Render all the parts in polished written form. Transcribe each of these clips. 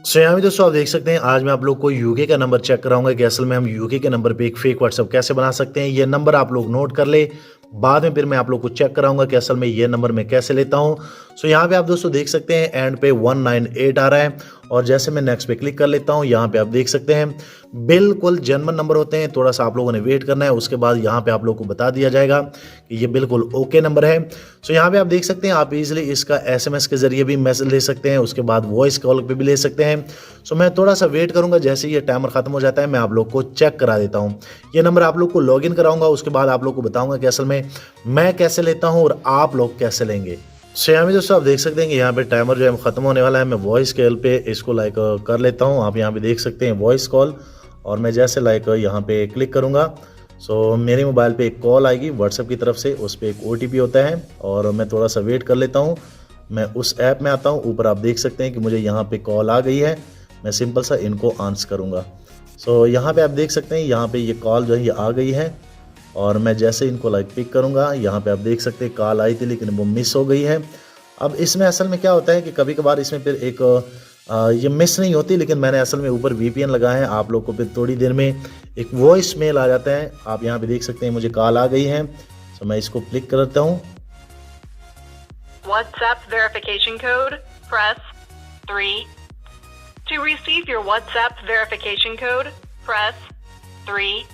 सो यहाँ पे दोस्तों आप देख सकते हैं आज मैं आप लोग को यूके का नंबर चेक कराऊंगा कि असल में हम यूके के नंबर पे एक फेक व्हाट्सएप कैसे बना सकते हैं। ये नंबर आप लोग नोट कर ले, बाद में फिर मैं आप लोग को चेक कराऊंगा कि असल में ये नंबर मैं कैसे लेता हूँ। सो यहाँ पे आप दोस्तों देख सकते हैं एंड पे 198 आ रहा है और जैसे मैं नेक्स्ट पे क्लिक कर लेता हूँ यहाँ पे आप देख सकते हैं बिल्कुल जेन्युइन नंबर होते हैं। थोड़ा सा आप लोगों ने वेट करना है, उसके बाद यहाँ पे आप लोग को बता दिया जाएगा कि ये बिल्कुल ओके नंबर है। सो यहाँ पे आप देख सकते हैं आप इजीली इसका एसएमएस के जरिए भी मैसेज ले सकते हैं, उसके बाद वॉइस कॉल पे भी ले सकते हैं। सो मैं थोड़ा सा वेट करूंगा, जैसे ये टाइमर खत्म हो जाता है मैं आप लोग को चेक करा देता हूँ। ये नंबर आप लोग को लॉगिन कराऊंगा, उसके बाद आप लोग को बताऊंगा कि असल में मैं कैसे लेता हूँ और आप लोग कैसे लेंगे। सो यहाँ पे दोस्तों आप देख सकते हैं कि यहाँ पे टाइमर जो है खत्म होने वाला है। मैं वॉइस कॉल पे इसको कर लेता हूँ। आप यहाँ पे देख सकते हैं वॉइस कॉल और मैं जैसे यहाँ पे क्लिक करूँगा सो मेरे मोबाइल पे एक कॉल आएगी व्हाट्सएप की तरफ से, उस पर एक ओटीपी होता है और मैं थोड़ा सा वेट कर लेता हूँ। मैं उस ऐप में आता हूँ, ऊपर आप देख सकते हैं कि मुझे यहाँ पे कॉल आ गई है। मैं सिंपल सा इनको आंसर करूँगा। सो यहाँ पे आप देख सकते हैं यहाँ पे ये कॉल जो है ये आ गई है और मैं जैसे इनको पिक करूँगा यहाँ पे आप देख सकते हैं कॉल आई थी लेकिन वो मिस हो गई है। अब इसमें असल में क्या होता है कि कभी कभार इसमें फिर एक ये मिस नहीं होती, लेकिन मैंने असल में ऊपर वीपीएन लगाया है। आप लोग को फिर थोड़ी देर में एक वॉइस मेल आ जाता है। आप यहाँ पे देख सकते हैं मुझे कॉल आ गई है, तो मैं इसको क्लिक करता हूँ। WhatsApp verification code, press 3. To receive your WhatsApp verification code, press 3.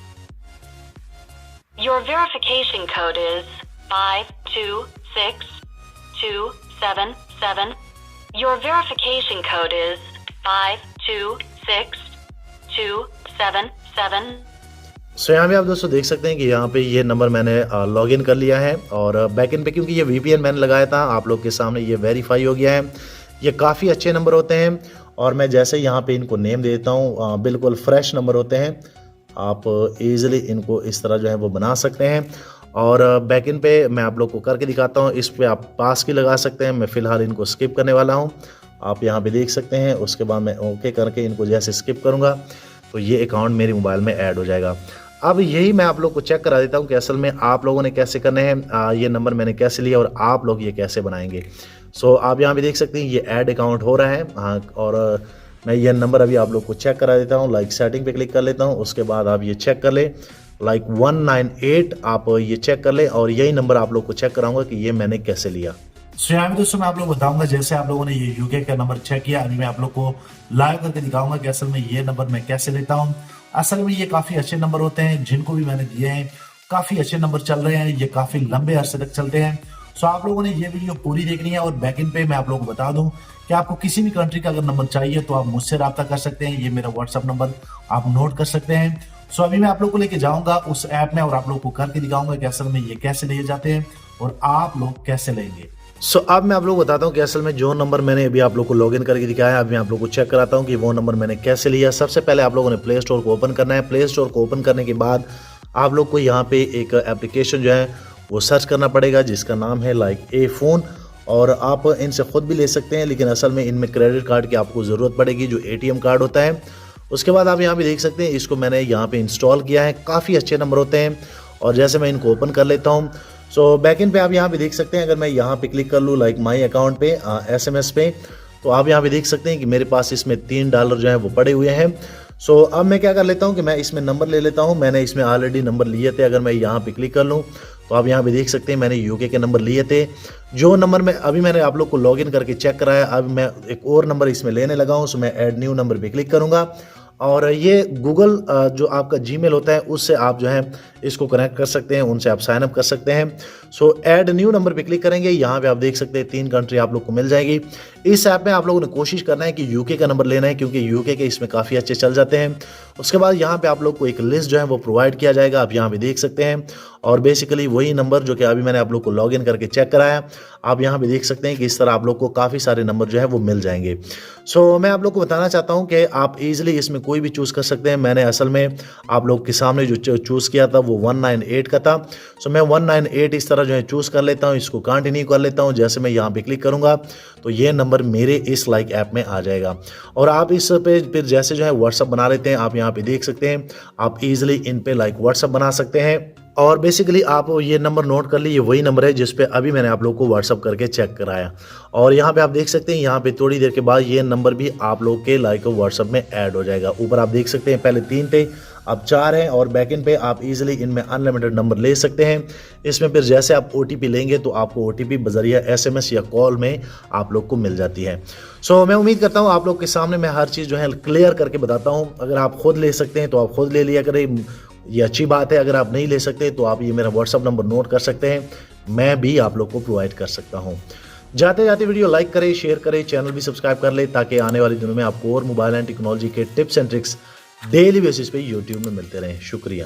Your verification code is 526277. Your verification code is 526277. सो यहाँ पे आप दोस्तों देख सकते हैं कि यहाँ पे ये नंबर मैंने लॉगिन कर लिया है और बैकएंड पे क्योंकि ये वीपीएन मैंने लगाया था आप लोग के सामने ये वेरीफाई हो गया है। ये काफ़ी अच्छे नंबर होते हैं और मैं जैसे यहाँ पे इनको नेम दे देता हूँ, बिल्कुल फ्रेश नंबर होते हैं। आप इजीली इनको इस तरह जो है वो बना सकते हैं और बैकएंड पे मैं आप लोग को करके दिखाता हूँ। इस पे आप पास की लगा सकते हैं। मैं फ़िलहाल इनको स्किप करने वाला हूँ, आप यहाँ पे देख सकते हैं। उसके बाद मैं ओके करके इनको जैसे स्किप करूँगा तो ये अकाउंट मेरे मोबाइल में ऐड हो जाएगा। अब यही मैं आप लोग को चेक करा देता हूँ कि असल में आप लोगों ने कैसे करने हैं, ये नंबर मैंने कैसे लिया और आप लोग ये कैसे बनाएंगे। सो आप यहाँ पे देख सकते हैं ये ऐड अकाउंट हो रहा है। हाँ, और मैं ये नंबर अभी आप लोग को चेक करा देता हूँ। सेटिंग पे क्लिक कर लेता हूँ, उसके बाद आप ये चेक कर ले 198 आप ये चेक कर ले और यही नंबर आप लोग को चेक कराऊंगा कि ये मैंने कैसे लिया। सो यहाँ पे दोस्तों मैं आप लोग बताऊंगा जैसे आप लोगों ने ये यूके का नंबर चेक किया, अभी मैं आप लोग को लाइव करके दिखाऊंगा कि असल में ये नंबर मैं कैसे लेता हूँ। असल में ये काफी अच्छे नंबर होते हैं, जिनको भी मैंने दिए हैं काफी अच्छे नंबर चल रहे हैं, ये काफी लंबे अरसे तक चलते हैं। सो आप लोगों ने ये वीडियो पूरी देखनी है और बैकएंड पे मैं आप लोगों को बता दूं कि आपको किसी भी कंट्री का अगर नंबर चाहिए तो आप मुझसे रब्ता कर सकते हैं। ये मेरा व्हाट्सएप नंबर आप नोट कर सकते हैं। सो अभी मैं आप लोग को लेके जाऊंगा उस ऐप में और आप लोग को करके दिखाऊंगा कि असल में ये कैसे लिए जाते हैं और आप लोग कैसे लेंगे। सो अब मैं आप लोग को बताता हूँ कि असल में जो नंबर मैंने अभी आप लोग को लॉगिन करके दिखाया है, अभी मैं आप लोग को चेक कराता हूँ कि वो नंबर मैंने कैसे लिया। सबसे पहले आप लोगों ने प्ले स्टोर को ओपन करना है। प्ले स्टोर को ओपन करने के बाद आप लोग को यहाँ पे एक एप्लीकेशन जो है वो सर्च करना पड़ेगा जिसका नाम है ए फ़ोन, और आप इनसे खुद भी ले सकते हैं, लेकिन असल में इनमें क्रेडिट कार्ड की आपको ज़रूरत पड़ेगी जो एटीएम कार्ड होता है। उसके बाद आप यहाँ पे देख सकते हैं इसको मैंने यहाँ पे इंस्टॉल किया है। काफ़ी अच्छे नंबर होते हैं और जैसे मैं इनको ओपन कर लेता हूँ सो बैकएंड पे आप यहाँ पे देख सकते हैं। अगर मैं यहाँ पे क्लिक कर लूँ माई अकाउंट पे एसएमएस पे, तो आप यहाँ पे देख सकते हैं कि मेरे पास इसमें $3 जो है वो पड़े हुए हैं। सो अब मैं क्या कर लेता हूँ कि मैं इसमें नंबर ले लेता हूँ। मैंने इसमें ऑलरेडी नंबर लिए थे। अगर मैं यहाँ पे क्लिक कर लूँ तो आप यहाँ पे देख सकते हैं मैंने यूके के नंबर लिए थे। जो नंबर में अभी मैंने आप लोग को लॉगिन करके चेक कराया, अब मैं एक और नंबर इसमें लेने लगा हूँ। सो मैं ऐड न्यू नंबर पे क्लिक करूँगा और ये गूगल जो आपका जीमेल होता है उससे आप जो है इसको कनेक्ट कर सकते हैं, उनसे आप साइन अप कर सकते हैं। सो ऐड न्यू नंबर पे क्लिक करेंगे, यहाँ पे आप देख सकते हैं 3 कंट्री आप लोग को मिल जाएगी। इस ऐप में आप लोगों ने कोशिश करना है कि यूके का नंबर लेना है क्योंकि यूके के इसमें काफ़ी अच्छे चल जाते हैं। उसके बाद यहाँ पे आप लोग को एक लिस्ट जो है वो प्रोवाइड किया जाएगा, आप यहाँ पे देख सकते हैं। और बेसिकली वही नंबर जो कि अभी मैंने आप लोग को लॉगिन करके चेक कराया, आप यहाँ पे देख सकते हैं कि इस तरह आप लोग को काफ़ी सारे नंबर जो है वो मिल जाएंगे। सो मैं आप लोग को बताना चाहता हूँ कि आप इजीली इसमें कोई भी चूज़ कर सकते हैं। मैंने असल में आप लोग के सामने जो चूज़ किया था वो 198 का था। सो मैं 198 इस तरह जो है चूज़ कर लेता हूँ, इसको कंटिन्यू कर लेता हूँ। जैसे मैं यहाँ पे क्लिक करूँगा तो ये नंबर मेरे इस ऐप में आ जाएगा और आप इस पे फिर जैसे जो है व्हाट्सअप बना लेते हैं। आप यहाँ पे देख सकते हैं आप इजीली इन पे व्हाट्सअप बना सकते हैं। और बेसिकली आप ये नंबर नोट कर लीजिए, वही नंबर है जिस पे अभी मैंने आप लोग को व्हाट्सअप करके चेक कराया। और यहाँ पे आप देख सकते हैं, यहाँ पे थोड़ी देर के बाद ये नंबर भी आप लोग के लाइक व्हाट्सअप में ऐड हो जाएगा। ऊपर आप देख सकते हैं पहले 3 थे, अब 4 हैं और बैकएंड पे आप इजीली इनमें अनलिमिटेड नंबर ले सकते हैं। इसमें फिर जैसे आप OTP लेंगे तो आपको OTP बजरिया SMS या कॉल में आप लोग को मिल जाती है। सो मैं उम्मीद करता हूँ आप लोग के सामने मैं हर चीज़ जो है क्लियर करके बताता हूँ। अगर आप खुद ले सकते हैं तो आप खुद ले लिया करें, ये अच्छी बात है। अगर आप नहीं ले सकते तो आप ये मेरा व्हाट्सअप नंबर नोट कर सकते हैं, मैं भी आप लोग को प्रोवाइड कर सकता हूँ। जाते जाते वीडियो लाइक करें, शेयर करें, चैनल भी सब्सक्राइब कर ले ताकि आने वाले दिनों में आपको और मोबाइल एंड टेक्नोलॉजी के tips and tricks daily basis पे यूट्यूब में मिलते रहें। शुक्रिया।